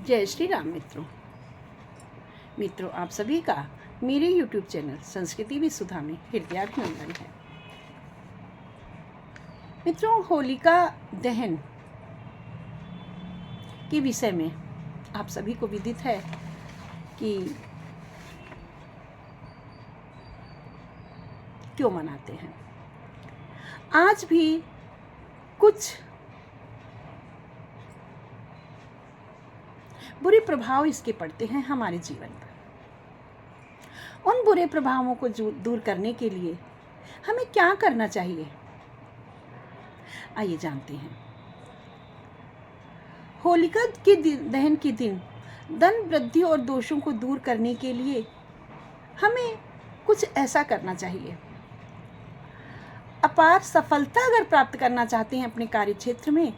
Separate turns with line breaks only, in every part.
जय श्री राम मित्रों आप सभी का मेरे YouTube चैनल संस्कृति भी सुधा में हृदयाभिनंदन है। मित्रों, होलिका दहन के विषय में आप सभी को विदित है कि क्यों मनाते हैं। आज भी कुछ बुरे प्रभाव इसके पड़ते हैं हमारे जीवन पर। उन बुरे प्रभावों को दूर करने के लिए हमें क्या करना चाहिए, आइए जानते हैं। होलिका के दहन के दिन धन वृद्धि और दोषों को दूर करने के लिए हमें कुछ ऐसा करना चाहिए। अपार सफलता अगर प्राप्त करना चाहते हैं अपने कार्य क्षेत्र में,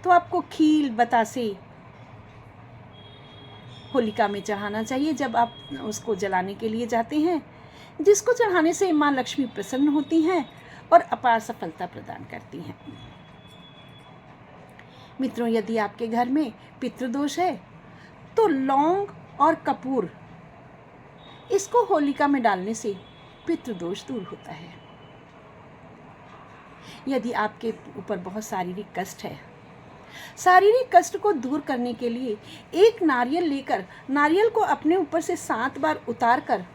तो आपको खील बतासे होलिका में चढ़ाना चाहिए जब आप उसको जलाने के लिए जाते हैं, जिसको चढ़ाने से माँ लक्ष्मी प्रसन्न होती हैं और अपार सफलता प्रदान करती हैं। मित्रों, यदि आपके घर में पितृदोष है तो लौंग और कपूर इसको होलिका में डालने से पितृदोष दूर होता है। यदि आपके ऊपर बहुत शारीरिक कष्ट है, शारीरिक कष्ट को दूर करने के लिए एक नारियल लेकर नारियल को अपने ऊपर से 7 बार उतार कर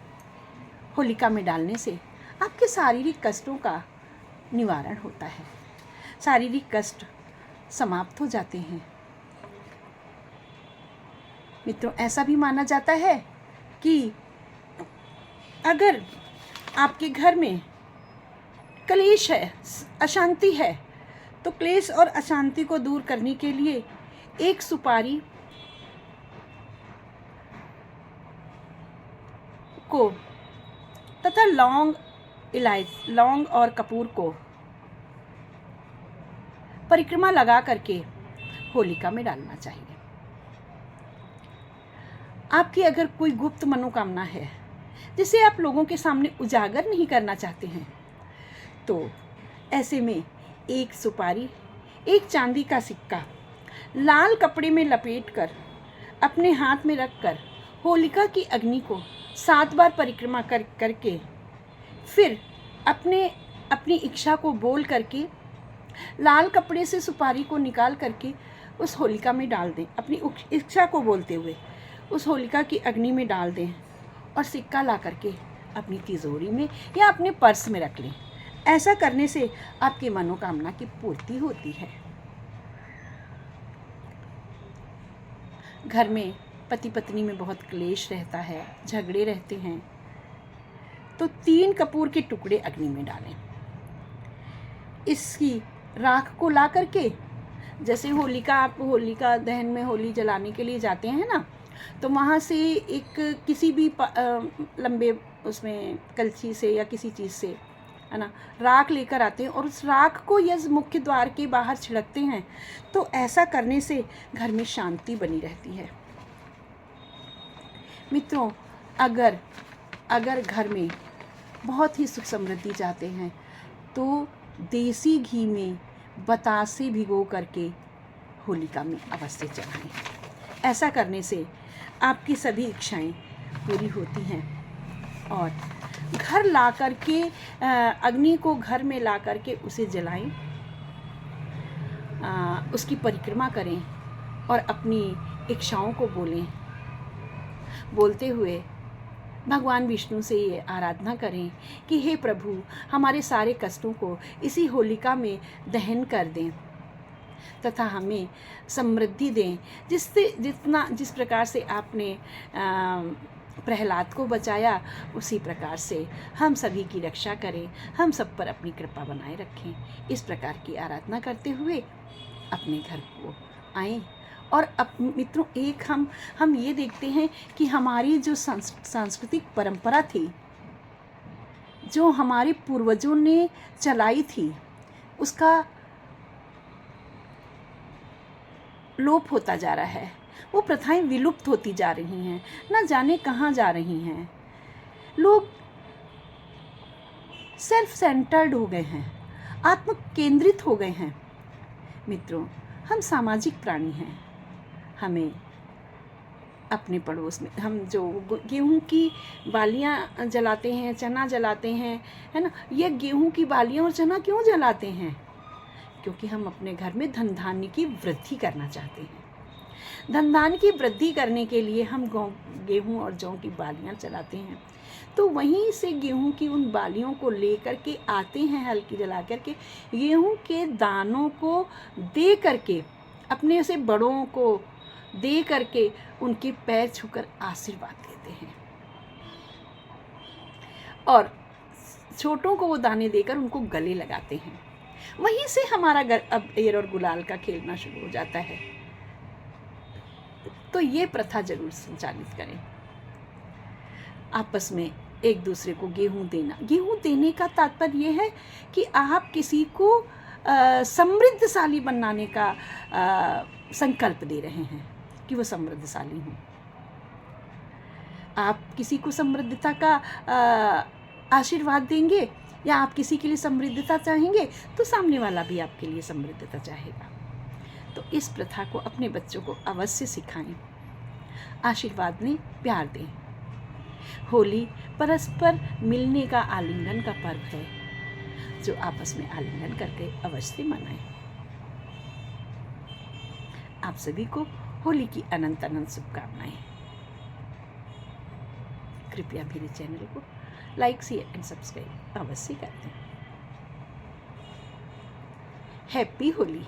होलिका में डालने से आपके शारीरिक कष्टों का निवारण होता है, शारीरिक कष्ट समाप्त हो जाते हैं। मित्रों, ऐसा भी माना जाता है कि अगर आपके घर में क्लेश है, अशांति है, तो क्लेश और अशांति को दूर करने के लिए एक सुपारी को तथा लौंग और कपूर को परिक्रमा लगा करके होलिका में डालना चाहिए। आपकी अगर कोई गुप्त मनोकामना है जिसे आप लोगों के सामने उजागर नहीं करना चाहते हैं, तो ऐसे में एक सुपारी, एक चांदी का सिक्का लाल कपड़े में लपेटकर अपने हाथ में रखकर होलिका की अग्नि को 7 बार परिक्रमा करके फिर अपनी इच्छा को बोल करके लाल कपड़े से सुपारी को निकाल करके उस होलिका में डाल दें। अपनी इच्छा को बोलते हुए उस होलिका की अग्नि में डाल दें और सिक्का ला करके अपनी तिजोरी में या अपने पर्स में रख लें। ऐसा करने से आपकी मनोकामना की पूर्ति होती है। घर में पति पत्नी में बहुत क्लेश रहता है, झगड़े रहते हैं, तो 3 कपूर के टुकड़े अग्नि में डालें। इसकी राख को ला करके, जैसे आप होलिका दहन में होली जलाने के लिए जाते हैं ना, तो वहाँ से एक किसी भी लंबे उसमें कलछी से या किसी चीज़ से, है ना, राख लेकर आते हैं और उस राख को यह मुख्य द्वार के बाहर छिड़कते हैं। तो ऐसा करने से घर में शांति बनी रहती है। मित्रों, अगर घर में बहुत ही सुख समृद्धि चाहते हैं तो देसी घी में बतासे भिगो करके होलिका में अवश्य चढ़ाएं। ऐसा करने से आपकी सभी इच्छाएं पूरी होती हैं और घर ला करके अग्नि को घर में ला करके उसे जलाएं, उसकी परिक्रमा करें और अपनी इच्छाओं को बोलते हुए भगवान विष्णु से ये आराधना करें कि हे प्रभु, हमारे सारे कष्टों को इसी होलिका में दहन कर दें तथा हमें समृद्धि दें। जिस प्रकार से आपने प्रहलाद को बचाया, उसी प्रकार से हम सभी की रक्षा करें, हम सब पर अपनी कृपा बनाए रखें। इस प्रकार की आराधना करते हुए अपने घर को आएं। और मित्रों, एक हम ये देखते हैं कि हमारी जो सांस्कृतिक परंपरा थी, जो हमारे पूर्वजों ने चलाई थी, उसका लोप होता जा रहा है। वो प्रथाएं विलुप्त होती जा रही हैं, न जाने कहाँ जा रही हैं। लोग सेल्फ सेंटर्ड हो गए हैं, आत्म केंद्रित हो गए हैं। मित्रों, हम सामाजिक प्राणी हैं, हमें अपने पड़ोस में हम जो गेहूं की बालियां जलाते हैं, चना जलाते हैं, है ना, ये गेहूं की बालियां और चना क्यों जलाते हैं? क्योंकि हम अपने घर में धन धान्य की वृद्धि करना चाहते हैं। धन धान्य की वृद्धि करने के लिए हम गेहूं और जौ की बालियां चलाते हैं। तो वहीं से गेहूं की उन बालियों को लेकर के आते हैं, हल्की जला करके गेहूं के दानों को दे करके, अपने से बड़ों को दे करके उनके पैर छूकर आशीर्वाद देते हैं, और छोटों को वो दाने देकर उनको गले लगाते हैं। वहीं से हमारा अबीर और गुलाल का खेलना शुरू हो जाता है। तो ये प्रथा जरूर संचालित करें। आपस में एक दूसरे को गेहूं देना, गेहूं देने का तात्पर्य ये है कि आप किसी को समृद्धशाली बनाने का संकल्प दे रहे हैं कि वो समृद्धशाली हों। आप किसी को समृद्धता का आशीर्वाद देंगे या आप किसी के लिए समृद्धता चाहेंगे तो सामने वाला भी आपके लिए समृद्धता चाहेगा। तो इस प्रथा को अपने बच्चों को अवश्य सिखाएं, आशीर्वाद दें, प्यार दें। होली परस्पर मिलने का, आलिंगन का पर्व है, जो आपस में आलिंगन करके अवश्य मनाएं। आप सभी को होली की अनंत अनंत शुभकामनाएं। कृपया मेरे चैनल को लाइक, शेयर एंड सब्सक्राइब अवश्य कर दें। हैप्पी होली।